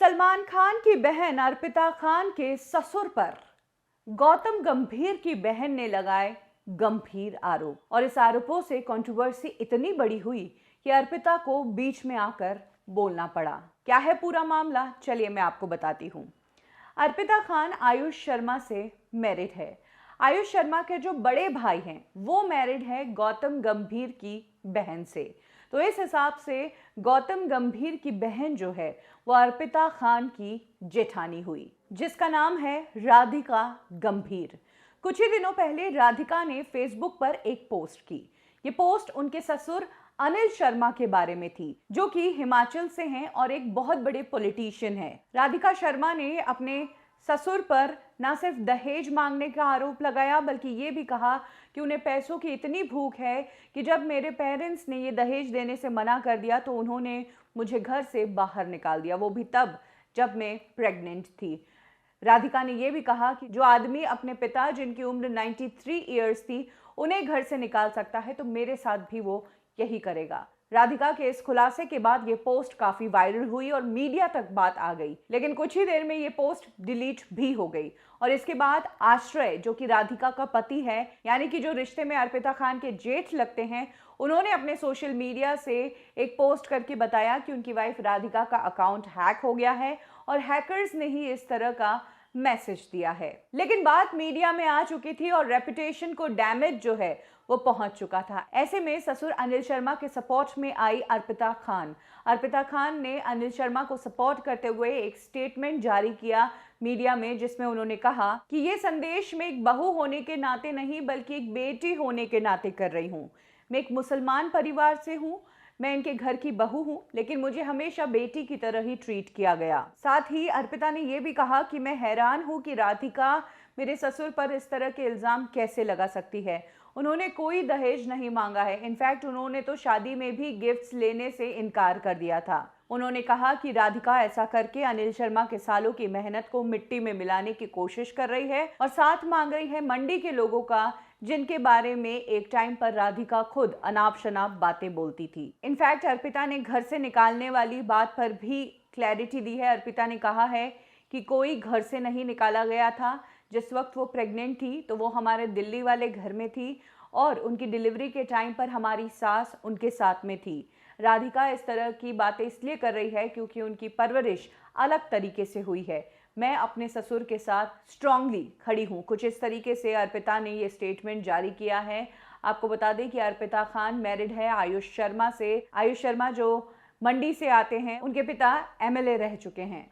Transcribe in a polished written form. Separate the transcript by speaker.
Speaker 1: सलमान खान की बहन अर्पिता खान के ससुर पर गौतम गंभीर की बहन ने लगाए गंभीर आरोप और इस आरोपों से कंट्रोवर्सी इतनी बड़ी हुई कि अर्पिता को बीच में आकर बोलना पड़ा। क्या है पूरा मामला, चलिए मैं आपको बताती हूँ। अर्पिता खान आयुष शर्मा से मैरिड है। आयुष शर्मा के जो बड़े भाई हैं वो मैरिड है गौतम गंभीर की बहन से। तो इस हिसाब से गौतम गंभीर की बहन जो है वो अर्पिता खान की जेठानी हुई, जिसका नाम है राधिका गंभीर। कुछ ही दिनों पहले राधिका ने फेसबुक पर एक पोस्ट की। ये पोस्ट उनके ससुर अनिल शर्मा के बारे में थी, जो कि हिमाचल से हैं और एक बहुत बड़े पॉलिटिशियन हैं। राधिका शर्मा ने अपने ससुर पर ना सिर्फ दहेज मांगने का आरोप लगाया, बल्कि ये भी कहा कि उन्हें पैसों की इतनी भूख है कि जब मेरे पेरेंट्स ने ये दहेज देने से मना कर दिया तो उन्होंने मुझे घर से बाहर निकाल दिया, वो भी तब जब मैं प्रेग्नेंट थी। राधिका ने यह भी कहा कि जो आदमी अपने पिता, जिनकी उम्र 93 ईयर्स थी, उन्हें घर से निकाल सकता है तो मेरे साथ भी वो यही करेगा। राधिका के इस खुलासे के बाद ये पोस्ट काफी वायरल हुई और मीडिया तक बात आ गई, लेकिन कुछ ही देर में ये पोस्ट डिलीट भी हो गई। और इसके बाद आश्रय, जो कि राधिका का पति है, यानी कि जो रिश्ते में अर्पिता खान के जेठ लगते हैं, उन्होंने अपने सोशल मीडिया से एक पोस्ट करके बताया कि उनकी वाइफ राधिका का अकाउंट हैक हो गया है और हैकर्स ने ही इस तरह का मैसेज दिया है। लेकिन बात मीडिया में आ चुकी थी और रेपुटेशन को डैमेज जो है वो पहुंच चुका था। ऐसे में ससुर अनिल शर्मा के सपोर्ट में आई अर्पिता खान। अर्पिता खान ने अनिल शर्मा को सपोर्ट करते हुए एक स्टेटमेंट जारी किया मीडिया में, जिसमें उन्होंने कहा कि ये संदेश मैं एक बहू होने के नाते नहीं बल्कि एक बेटी होने के नाते कर रही हूँ। मैं एक मुसलमान परिवार से हूँ, मैं इनके घर की बहू हूं, लेकिन मुझे हमेशा बेटी की तरह ही ट्रीट किया गया। साथ ही अर्पिता ने यह भी कहा कि मैं हैरान हूं कि राधिका मेरे ससुर पर इस तरह के इल्जाम कैसे लगा सकती है। उन्होंने कोई दहेज नहीं मांगा है, इनफैक्ट उन्होंने तो शादी में भी गिफ्ट्स लेने से इनकार कर दिया था। उन्होंने कहा कि राधिका ऐसा करके अनिल शर्मा के सालों की मेहनत को मिट्टी में मिलाने की कोशिश कर रही है और साथ मांग रही है मंडी के लोगों का, जिनके बारे में एक टाइम पर राधिका खुद अनाप शनाप बातें बोलती थी। इनफैक्ट अर्पिता ने घर से निकालने वाली बात पर भी क्लैरिटी दी है। अर्पिता ने कहा है कि कोई घर से नहीं निकाला गया था। जिस वक्त वो प्रेग्नेंट थी तो वो हमारे दिल्ली वाले घर में थी और उनकी डिलीवरी के टाइम पर हमारी सास उनके साथ में थी। राधिका इस तरह की बातें इसलिए कर रही है क्योंकि उनकी परवरिश अलग तरीके से हुई है। मैं अपने ससुर के साथ स्ट्रांगली खड़ी हूँ, कुछ इस तरीके से अर्पिता ने ये स्टेटमेंट जारी किया है। आपको बता दें कि अर्पिता खान मैरिड है आयुष शर्मा से। आयुष शर्मा जो मंडी से आते हैं, उनके पिता एमएलए रह चुके हैं।